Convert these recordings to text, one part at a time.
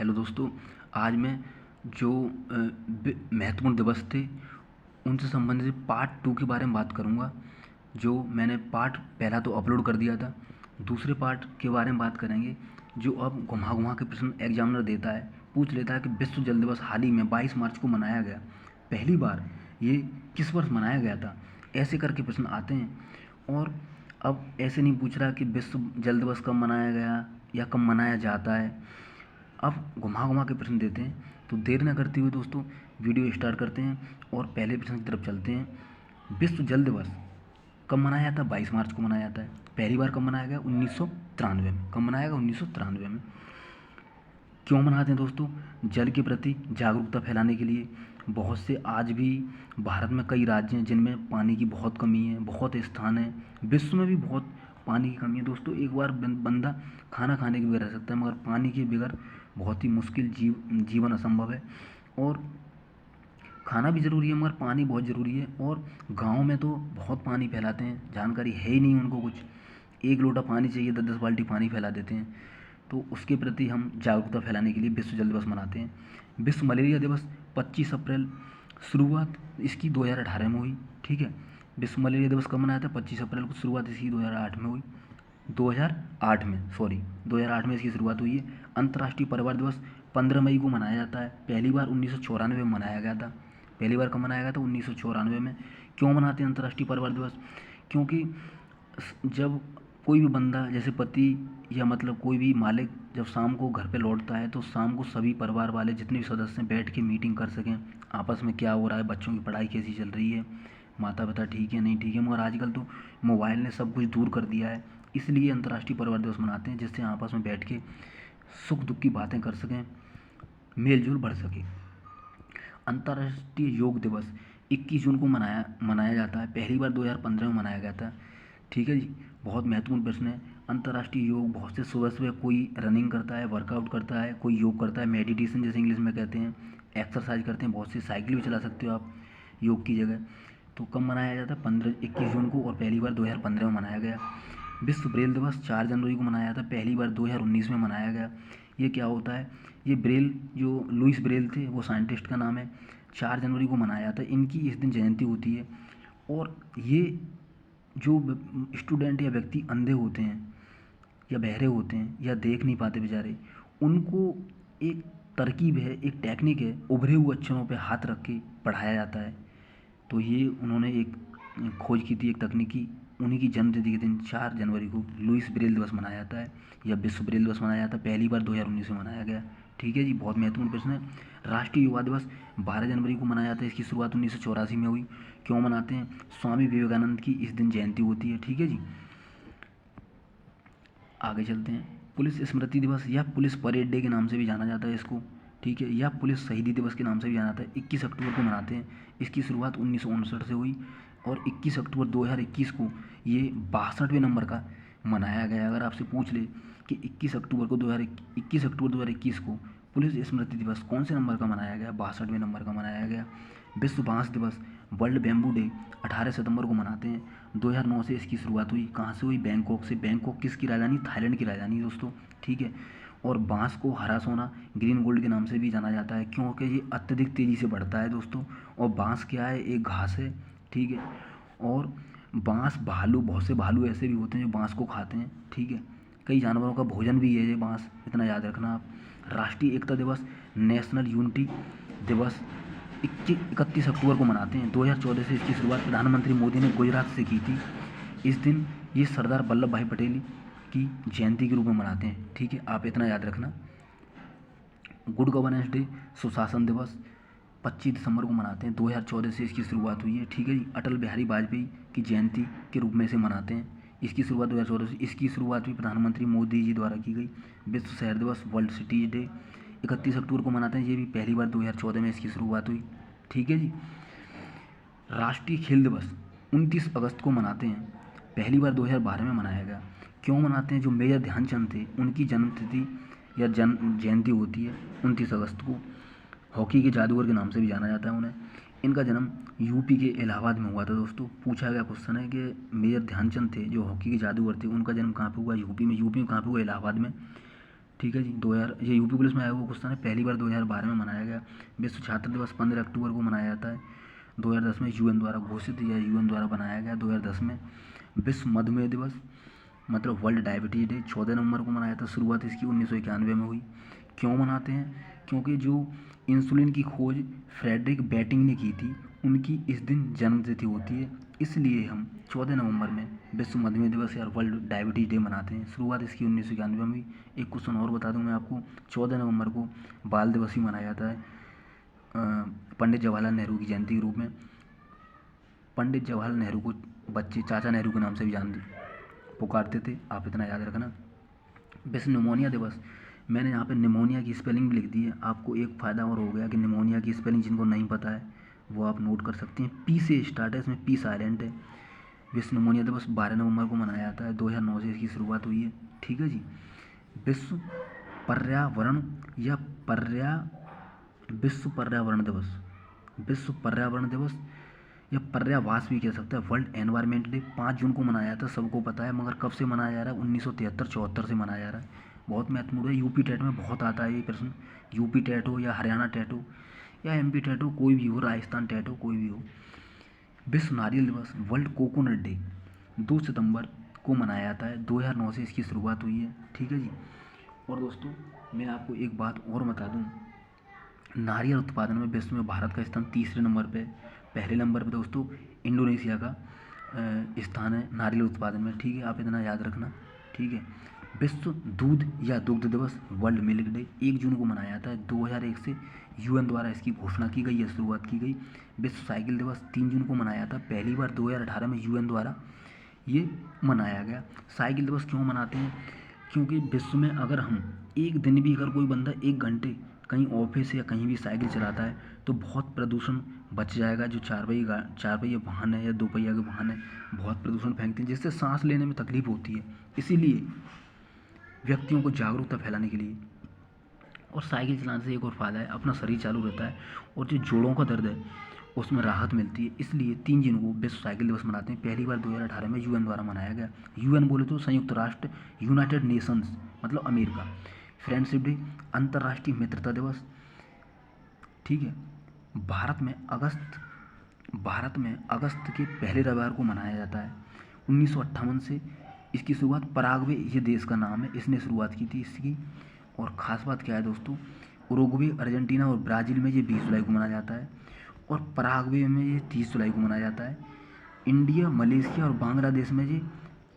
Hello दोस्तों। आज मैं जो महत्वपूर्ण दिवस थे उनसे संबंधित पार्ट 2 के बारे में बात करूंगा। जो मैंने पार्ट पहला तो अपलोड कर दिया था, दूसरे पार्ट के बारे में बात करेंगे जो अब घुमा घुमा के प्रश्न एग्जामिनर देता है, पूछ लेता है कि विश्व जल दिवस हाल ही में 22 मार्च को मनाया गया, पहली बार ये किस वर्ष मनाया गया था, ऐसे करके प्रश्न आते हैं। और अब ऐसे नहीं पूछ रहा कि विश्व जल दिवस कब मनाया गया या कब मनाया जाता है, अब घुमा घुमा के प्रश्न देते हैं। तो देर न करते हुए दोस्तों वीडियो स्टार्ट करते हैं और पहले प्रश्न की तरफ चलते हैं। विश्व जल दिवस कब मनाया जाता है? 22 मार्च को मनाया जाता है। पहली बार कब मनाया गया? 1993 में। कब मनाया गया? 1993 में। क्यों मनाते हैं दोस्तों? जल के प्रति जागरूकता फैलाने के लिए। बहुत से आज भी भारत में कई राज्य हैं जिनमें पानी की बहुत कमी है, बहुत स्थान है, विश्व में भी बहुत पानी की कमी है दोस्तों। एक बार बंदा खाना खाने के बगैर रह सकता है, मगर पानी के बगैर बहुत ही मुश्किल जीवन असंभव है। और खाना भी ज़रूरी है मगर पानी बहुत ज़रूरी है। और गाँव में तो बहुत पानी फैलाते हैं, जानकारी है ही नहीं उनको कुछ, एक लोटा पानी चाहिए 10-10 बाल्टी पानी फैला देते हैं। तो उसके प्रति हम जागरूकता फैलाने के लिए विश्व जल दिवस मनाते हैं। विश्व मलेरिया दिवस 25 अप्रैल, शुरुआत इसकी 2018 में हुई। ठीक है, विश्व मलेरिया दिवस कब मनाया था? 25 अप्रैल को। शुरुआत इसकी 2008 में हुई, 2008 में इसकी शुरुआत हुई है। अंतर्राष्ट्रीय परिवार दिवस 15 मई को मनाया जाता है। पहली बार 1994 में मनाया गया था। पहली बार कब मनाया गया था? 1994 में। क्यों मनाते हैं अंतर्राष्ट्रीय परिवार दिवस? क्योंकि जब कोई भी बंदा, जैसे पति या मतलब कोई भी मालिक, जब शाम को घर पे लौटता है तो शाम को सभी परिवार वाले जितने भी सदस्य हैं बैठ के मीटिंग कर सकें, आपस में क्या हो रहा है, बच्चों की पढ़ाई कैसी चल रही है, माता पिता ठीक है नहीं ठीक है। मगर आजकल तो मोबाइल ने सब कुछ दूर कर दिया है, इसलिए अंतर्राष्ट्रीय परिवार दिवस मनाते हैं जिससे आपस में बैठ के सुख दुख की बातें कर सकें, मेल जोल बढ़ सके। अंतर्राष्ट्रीय योग दिवस 21 जून को मनाया जाता है। पहली बार 2015 में मनाया गया था। ठीक है जी, बहुत महत्वपूर्ण प्रश्न है। अंतर्राष्ट्रीय योग, बहुत से सुबह सुबह कोई रनिंग करता है, वर्कआउट करता है, कोई योग करता है, मेडिटेशन जैसे इंग्लिश में कहते हैं, एक्सरसाइज करते हैं, बहुत सी साइकिल भी चला सकते हो आप योग की जगह। तो कब मनाया जाता है? 21 जून को, और पहली बार 2015 में मनाया गया। विश्व ब्रेल दिवस 4 जनवरी को मनाया था, पहली बार 2019 में मनाया गया। ये क्या होता है? ये ब्रेल, जो लुइस ब्रेल थे, वो साइंटिस्ट का नाम है, 4 जनवरी को मनाया जाता है। इनकी इस दिन जयंती होती है। और ये जो स्टूडेंट या व्यक्ति अंधे होते हैं या बहरे होते हैं या देख नहीं पाते बेचारे, उनको एक तरकीब है, एक टेक्निक है, उभरे हुए अक्षरों पे हाथ रख के पढ़ाया जाता है। तो ये उन्होंने एक खोज की थी, एक तकनीकी। उन्हीं की जन्मतिथि के दिन 4 जनवरी को लुइस ब्रेल दिवस मनाया जाता है या विश्व ब्रेल दिवस मनाया जाता है। पहली बार 2019 में मनाया गया। ठीक है जी, बहुत महत्वपूर्ण प्रश्न है। राष्ट्रीय युवा दिवस 12 जनवरी को मनाया जाता है। इसकी शुरुआत 1984 में हुई। क्यों मनाते हैं? स्वामी विवेकानंद की इस दिन जयंती होती है। ठीक है जी, आगे चलते हैं। पुलिस स्मृति दिवस या पुलिस परेड डे के नाम से भी जाना जाता है इसको। ठीक है, या पुलिस शहीदी दिवस के नाम से भी जाना जाता है। 21 अक्टूबर को मनाते हैं। इसकी शुरुआत 1959 से हुई और 21 अक्टूबर 2021 को ये 62वें नंबर का मनाया गया। अगर आपसे पूछ ले कि 21 अक्टूबर 2021 को पुलिस स्मृति दिवस कौन से नंबर का मनाया गया? 62वें नंबर का मनाया गया। विश्व बांस दिवस, वर्ल्ड बैम्बू डे 18 सितंबर को मनाते हैं। 2009 से इसकी शुरुआत हुई। कहाँ से हुई? बैंकॉक से। बैंकॉक किसकी राजधानी? थाईलैंड की राजधानी दोस्तों। ठीक है, और बांस को हरा सोना, ग्रीन गोल्ड के नाम से भी जाना जाता है, क्योंकि ये अत्यधिक तेज़ी से बढ़ता है दोस्तों। और बांस क्या है? एक घास है। ठीक है, और बांस, भालू, बहुत से भालू ऐसे भी होते हैं जो बांस को खाते हैं। ठीक है, कई जानवरों का भोजन भी है ये बांस, इतना याद रखना आप। राष्ट्रीय एकता दिवस, नेशनल यूनिटी दिवस 31 अक्टूबर को मनाते हैं। 2014 से इसकी शुरुआत प्रधानमंत्री मोदी ने गुजरात से की थी। इस दिन ये सरदार वल्लभ भाई पटेल की जयंती के रूप में मनाते हैं। ठीक है, आप इतना याद रखना। गुड गवर्नेंस डे, सुशासन दिवस 25 दिसंबर को मनाते हैं। 2014 से इसकी शुरुआत हुई है। ठीक है जी, अटल बिहारी वाजपेयी की जयंती के रूप में इसे मनाते हैं। इसकी शुरुआत 2014 से, इसकी शुरुआत भी प्रधानमंत्री मोदी जी द्वारा की गई। विश्व शहर दिवस, वर्ल्ड सिटीज डे 31 अक्टूबर को मनाते हैं। ये भी पहली बार 2014 में इसकी शुरुआत हुई। ठीक है जी, राष्ट्रीय खेल दिवस 29 अगस्त को मनाते हैं। पहली बार 2012 में मनाया गया। क्यों मनाते हैं? जो मेजर ध्यानचंद थे उनकी जन्मतिथि या जयंती होती है 29 अगस्त को। हॉकी के जादूगर के नाम से भी जाना जाता है उन्हें। इनका जन्म यूपी के इलाहाबाद में हुआ था दोस्तों। पूछा गया क्वेश्चन है कि मेजर ध्यानचंद थे जो हॉकी के जादूगर थे, उनका जन्म कहाँ पे हुआ? यूपी में। यूपी में कहाँ पे हुआ? इलाहाबाद में। ठीक है जी। 2000 ये यूपी पुलिस में आया हुआ क्वेश्चन है। पहली बार 2012 में मनाया गया। विश्व छात्र दिवस 15 अक्टूबर को मनाया जाता है। 2010 में यूएन द्वारा घोषित या यूएन द्वारा बनाया गया 2010 में। विश्व मधुमेह दिवस मतलब वर्ल्ड डायबिटीज डे 14 नवंबर को मनाया था। शुरुआत इसकी 1991 में हुई। क्यों मनाते हैं? क्योंकि जो इंसुलिन की खोज फ्रेडरिक बेटिंग ने की थी, उनकी इस दिन जन्मतिथि होती है, इसलिए हम 14 नवंबर में विश्व मधुमेह दिवस या वर्ल्ड डायबिटीज डे मनाते हैं। शुरुआत इसकी 1991 में हुई। एक क्वेश्चन और बता दूं मैं आपको, 14 नवंबर को बाल दिवस भी मनाया जाता है पंडित जवाहरलाल नेहरू की जयंती के रूप में। पंडित जवाहरलाल नेहरू को बच्चे चाचा नेहरू के नाम से भी पुकारते थे, आप इतना याद रखना। विश्व निमोनिया दिवस, मैंने यहाँ पे निमोनिया की स्पेलिंग भी लिख दी है। आपको एक फ़ायदा और हो गया कि निमोनिया की स्पेलिंग जिनको नहीं पता है वो आप नोट कर सकते हैं। पी से स्टार्ट है, इसमें पी साइलेंट है। विश्व निमोनिया दिवस 12 नवंबर को मनाया जाता है। 2009 से इसकी शुरुआत हुई है। ठीक है जी। विश्व पर्यावरण या विश्व पर्यावरण दिवस, विश्व पर्यावरण दिवस या पर्यावास भी कह सकते हैं, वर्ल्ड एनवायरनमेंट डे 5 जून को मनाया जाता है, सबको पता है। मगर कब से मनाया जा रहा है? 1973-74 से मनाया जा रहा है। बहुत महत्वपूर्ण है, यूपी टेट में बहुत आता है ये प्रश्न। यूपी टेट हो या हरियाणा टेट हो या एमपी टेट हो, कोई भी हो, राजस्थान टेट हो, कोई भी हो। विश्व नारियल दिवस वर्ल्ड कोकोनट डे 2 सितंबर को मनाया जाता है। 2009 से इसकी शुरुआत हुई है। ठीक है जी। और दोस्तों मैं आपको एक बात और बता दूं, नारियल उत्पादन में विश्व में भारत का स्थान तीसरे नंबर पे। पहले नंबर पे दोस्तों इंडोनेशिया का स्थान है नारियल उत्पादन में। ठीक है, आप इतना याद रखना। ठीक है। विश्व दूध या दुग्ध दिवस वर्ल्ड मिल्क डे 1 जून को मनाया जाता है। 2001 से यूएन द्वारा इसकी घोषणा की गई है, शुरुआत की गई। विश्व साइकिल दिवस 3 जून को मनाया था। पहली बार 2018 में यूएन द्वारा ये मनाया गया। साइकिल दिवस क्यों मनाते हैं? क्योंकि विश्व में अगर हम एक दिन भी, अगर कोई बंदा 1 घंटे कहीं ऑफिस या कहीं भी साइकिल चलाता है तो बहुत प्रदूषण बच जाएगा। जो चार पहिया वाहन है या 2 पहिया के वाहन है, बहुत प्रदूषण फेंकते हैं, जिससे सांस लेने में तकलीफ होती है। इसीलिए व्यक्तियों को जागरूकता फैलाने के लिए। और साइकिल चलाने से एक और फ़ायदा है, अपना शरीर चालू रहता है और जो जोड़ों का दर्द है उसमें राहत मिलती है। इसलिए 3 जून को विश्व साइकिल दिवस मनाते हैं। पहली बार 2018 में यूएन द्वारा मनाया गया। यूएन बोले तो संयुक्त राष्ट्र, यूनाइटेड नेशंस मतलब अमेरिका। फ्रेंडशिप डे अंतर्राष्ट्रीय मित्रता दिवस। ठीक है। भारत में अगस्त के पहले रविवार को मनाया जाता है। 1958 से इसकी शुरुआत पराग्वे, ये देश का नाम है, इसने शुरुआत की थी इसकी। और ख़ास बात क्या है दोस्तों, उरुग्वे, अर्जेंटीना और ब्राज़ील में ये 20 जुलाई को मनाया जाता है और पराग्वे में ये 30 जुलाई को मनाया जाता है। इंडिया, मलेशिया और बांग्लादेश में ये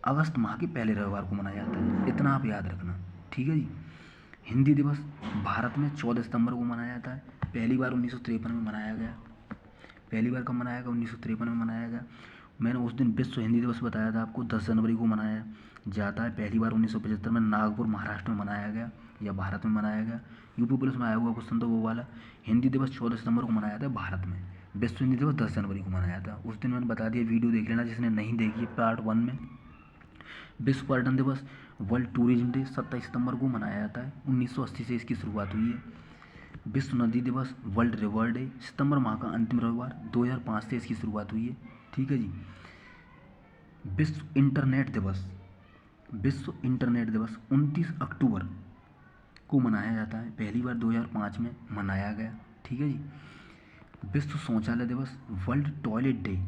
अगस्त माह के पहले रविवार को मनाया जाता है। इतना आप याद रखना। ठीक है जी। हिंदी दिवस भारत में 14 सितंबर को मनाया जाता है। पहली बार 1953 में मनाया गया। पहली बार कब मनाया गया? 1953 में मनाया गया। मैंने उस दिन विश्व हिंदी दिवस बताया था आपको, 10 जनवरी को मनाया जाता है। पहली बार 1975 में नागपुर, महाराष्ट्र में मनाया गया या भारत में मनाया गया। यूपी पुलिस में आया हुआ क्वेश्चन तो वो वाला। हिंदी दिवस 14 सितंबर को मनाया जाता है भारत में। विश्व हिंदी दिवस 10 जनवरी को मनाया था। उस दिन मैंने बता दिया, वीडियो देख लेना जिसने नहीं देखी पार्ट 1 में। विश्व पर्यटन दिवस वर्ल्ड टूरिज्म डे 27 सितंबर को मनाया जाता है। 1980 से इसकी शुरुआत हुई है। विश्व नदी दिवस वर्ल्ड रिवर डे सितंबर माह का अंतिम रविवार, 2005 से इसकी शुरुआत हुई है। ठीक है जी। विश्व इंटरनेट दिवस 29 अक्टूबर को मनाया जाता है। पहली बार 2005 में मनाया गया। ठीक है जी। विश्व शौचालय दिवस वर्ल्ड टॉयलेट डे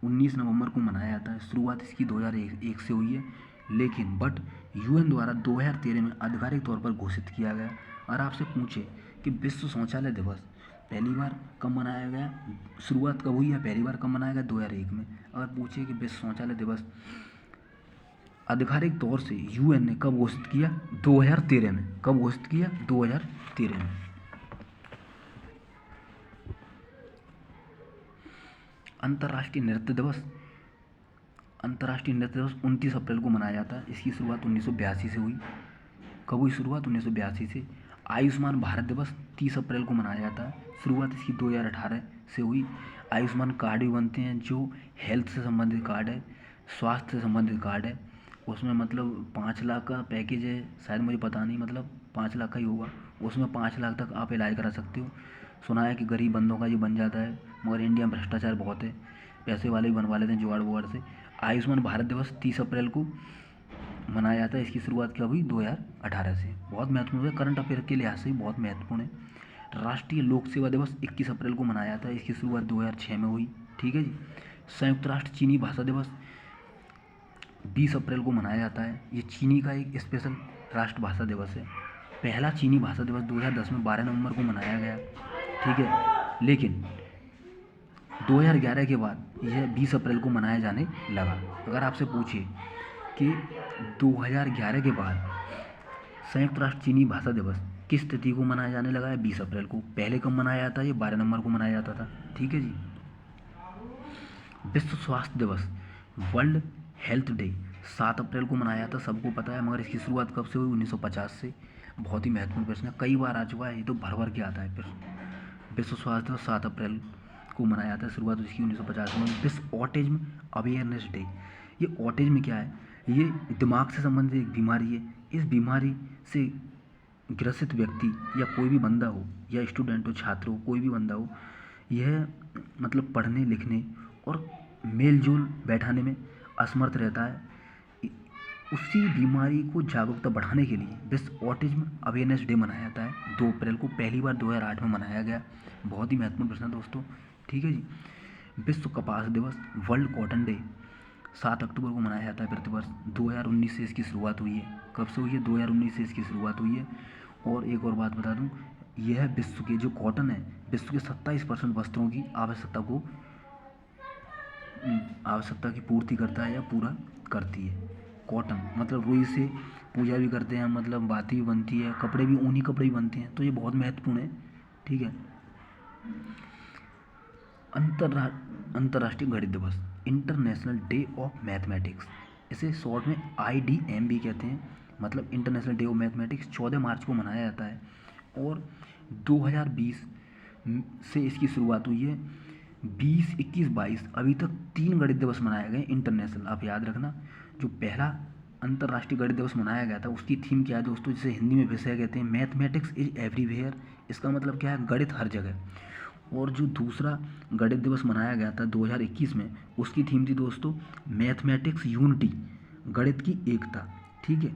19 नवंबर को मनाया जाता है। शुरुआत इसकी 2001 से हुई है, लेकिन यूएन द्वारा 2013 में आधिकारिक तौर पर घोषित किया गया। और आपसे पूछे कि विश्व शौचालय दिवस पहली बार कब मनाया गया, शुरुआत कब हुई या पहली बार कब मनाया गया? 2001 में। अगर पूछे कि विश्व शौचालय दिवस आधिकारिक तौर से यूएन ने कब घोषित किया? 2013 में। कब घोषित किया? 2013 में। अंतर्राष्ट्रीय नृत्य दिवस 29 अप्रैल को मनाया जाता है। इसकी शुरुआत 1982 से हुई। कब हुई शुरुआत? 1982 से। आयुष्मान भारत दिवस 30 अप्रैल को मनाया जाता है। शुरुआत इसकी 2018 से हुई। आयुष्मान कार्ड भी बनते हैं, जो हेल्थ से संबंधित कार्ड है, स्वास्थ्य से संबंधित कार्ड है। उसमें मतलब 5 लाख का पैकेज है, शायद मुझे पता नहीं, मतलब 5 लाख का ही होगा। उसमें 5 लाख तक आप इलाज करा सकते हो। सुना है कि गरीब बंदों का ये बन जाता है, मगर इंडिया में भ्रष्टाचार बहुत है, पैसे वाले भी बनवा लेते हैं जुगाड़ वुगाड़ से। आयुष्मान भारत दिवस 30 अप्रैल को मनाया जाता है। इसकी शुरुआत कब हुई? 2018 से। बहुत महत्वपूर्ण है, करंट अफेयर के लिहाज से भी बहुत महत्वपूर्ण है। राष्ट्रीय लोक सेवा दिवस 21 अप्रैल को मनाया जाता है। इसकी शुरुआत 2006 में हुई। ठीक है जी। संयुक्त राष्ट्र चीनी भाषा दिवस 20 अप्रैल को मनाया जाता है। ये चीनी का एक स्पेशल राष्ट्रभाषा दिवस है। पहला चीनी भाषा दिवस 2010 में 12 नवंबर को मनाया गया। ठीक है, लेकिन 2011 के बाद यह 20 अप्रैल को मनाया जाने लगा। अगर आपसे पूछे कि 2011 के बाद संयुक्त राष्ट्र चीनी भाषा दिवस किस तिथि को मनाया जाने लगा है? 20 अप्रैल को। पहले कब मनाया जाता है? ये 12 नवंबर को मनाया जाता था। ठीक है जी। विश्व स्वास्थ्य दिवस वर्ल्ड हेल्थ डे 7 अप्रैल को मनाया जाता, सबको पता है, मगर इसकी शुरुआत कब से हुई? 1950 से। बहुत ही महत्वपूर्ण प्रश्न है, कई बार आ चुका है, ये तो भर भर के आता है प्रश्न। विश्व स्वास्थ्य दिवस 7 अप्रैल को मनाया जाता है, शुरुआत इसकी 1950 में। विश्व ऑटिज्म अवेयरनेस डे, ये ऑटिज्म क्या है? ये दिमाग से संबंधित एक बीमारी है। इस बीमारी से ग्रसित व्यक्ति या कोई भी बंदा हो, या स्टूडेंट हो, छात्र हो, कोई भी बंदा हो, यह मतलब पढ़ने लिखने और मेल जोल बैठाने में असमर्थ रहता है। उसी बीमारी को जागरूकता बढ़ाने के लिए विश्व ऑटिज्म अवेयरनेस डे मनाया जाता है 2 अप्रैल को। पहली बार 2008 में मनाया गया। बहुत ही महत्वपूर्ण प्रश्न है दोस्तों। ठीक है जी। विश्व कपास दिवस वर्ल्ड कॉटन डे 7 अक्टूबर को मनाया जाता है प्रतिवर्ष। 2019 से इसकी शुरुआत हुई है। कब से हुई है? 2019 से इसकी शुरुआत हुई है। और एक और बात बता दूं, यह विश्व के जो कॉटन है, विश्व के 27% वस्त्रों की आवश्यकता की पूर्ति करता है या पूरा करती है। कॉटन मतलब रुई से पूजा भी करते हैं, मतलब बाती भी बनती है, कपड़े भी, ऊनी कपड़े भी बनते हैं, तो ये बहुत महत्वपूर्ण है। ठीक है। अंतर्राष्ट्रीय गणित दिवस इंटरनेशनल डे ऑफ मैथमेटिक्स, इसे शॉर्ट में IDM भी कहते हैं, मतलब इंटरनेशनल डे ऑफ मैथमेटिक्स 14 मार्च को मनाया जाता है। और 2020 से इसकी शुरुआत हुई है। 20, 21, 22 अभी तक 3 गणित दिवस मनाए गए इंटरनेशनल। आप याद रखना, जो पहला अंतर्राष्ट्रीय गणित दिवस मनाया गया था उसकी थीम क्या है दोस्तों? जिसे हिंदी में विषय कहते हैं मैथमेटिक्स इज एवरीवेयर। इसका मतलब क्या है? गणित हर जगह। और जो दूसरा गणित दिवस मनाया गया था 2021 में, उसकी थीम थी दोस्तों मैथमेटिक्स यूनिटी, गणित की एकता। ठीक है।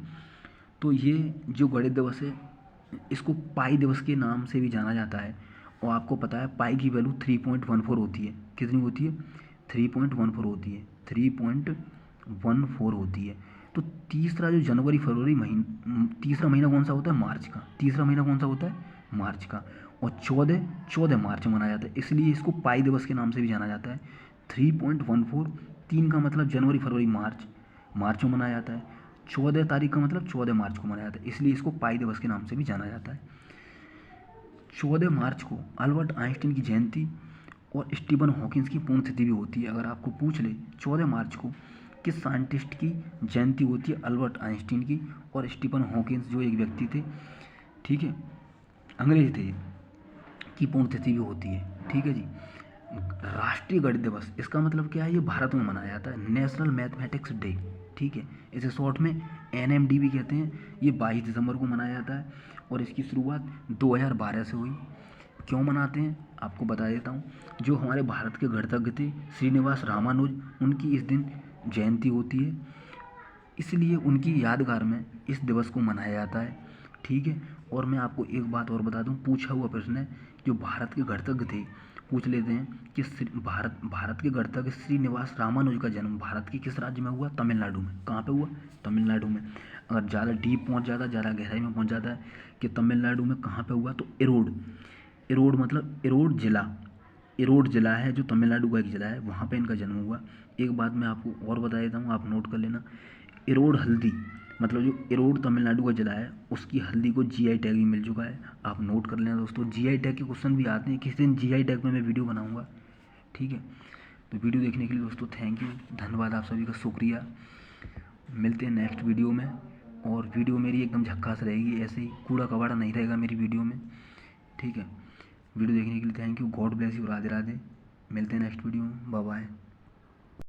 तो ये जो गणित दिवस है, इसको पाई दिवस के नाम से भी जाना जाता है। और आपको पता है पाई की वैल्यू 3.14 होती है। कितनी होती है? 3.14 होती है। 3.14 होती है। तो तीसरा जो जनवरी फरवरी तीसरा महीना कौन सा होता है? मार्च का। तीसरा महीना कौन सा होता है? मार्च का। और 14 मार्च में मनाया जाता है, इसलिए इसको पाई दिवस के नाम से भी जाना जाता है। 3.14, 3 का मतलब जनवरी फरवरी मार्च में मनाया जाता है। 14 तारीख का मतलब 14 मार्च को मनाया जाता है, इसलिए इसको पाई दिवस के नाम से भी जाना जाता है। 14 मार्च को अल्बर्ट आइंस्टीन की जयंती और स्टीफन हॉकिंस की पुण्यतिथि भी होती है। अगर आपको पूछ ले 14 मार्च को किस साइंटिस्ट की जयंती होती है? अल्बर्ट आइंस्टीन की। और स्टीफन हॉकिंस जो एक व्यक्ति थे, ठीक है, अंग्रेज थे, की पुण्यतिथि भी होती है। ठीक है जी। राष्ट्रीय गणित दिवस, इसका मतलब क्या है? ये भारत में मनाया जाता है, नेशनल मैथमेटिक्स डे। ठीक है, इसे शॉर्ट में NMD भी कहते हैं। ये 22 दिसंबर को मनाया जाता है और इसकी शुरुआत 2012 से हुई। क्यों मनाते हैं आपको बता देता हूँ। जो हमारे भारत के गणितज्ञ थे श्रीनिवास रामानुज, उनकी इस दिन जयंती होती है, इसलिए उनकी यादगार में इस दिवस को मनाया जाता है। ठीक है। और मैं आपको एक बात और बता दूं, पूछा हुआ प्रश्न है, जो भारत के गणितज्ञ थे, पूछ लेते हैं कि भारत के गणितज्ञ श्रीनिवास रामानुज का जन्म भारत के किस राज्य में हुआ? तमिलनाडु में। कहाँ पे हुआ? तमिलनाडु में। अगर ज़्यादा डीप पहुँच जाता है, ज़्यादा गहराई में पहुँच जाता है कि तमिलनाडु में कहाँ पे हुआ, तो इरोड मतलब इरोड जिला है, जो तमिलनाडु का एक जिला है, वहाँ पे इनका जन्म हुआ। एक बात मैं आपको और बता देता हूँ, आप नोट कर लेना। इरोड हल्दी मतलब जो इरोड तमिलनाडु का जिला है, उसकी हल्दी को GI टैग भी मिल चुका है। आप नोट कर लेना दोस्तों। GI टैग के क्वेश्चन भी आते हैं, किसी दिन GI टैग में मैं वीडियो बनाऊंगा। ठीक है। तो वीडियो देखने के लिए दोस्तों थैंक यू, धन्यवाद, आप सभी का शुक्रिया। मिलते हैं नेक्स्ट वीडियो में। और वीडियो मेरी एकदम झक्कास रहेगी, ऐसे ही कूड़ा कबाड़ा नहीं रहेगा मेरी वीडियो में। ठीक है। वीडियो देखने के लिए thank you. God bless you. Radhe Radhe. मिलते हैं नेक्स्ट वीडियो में। Bye bye.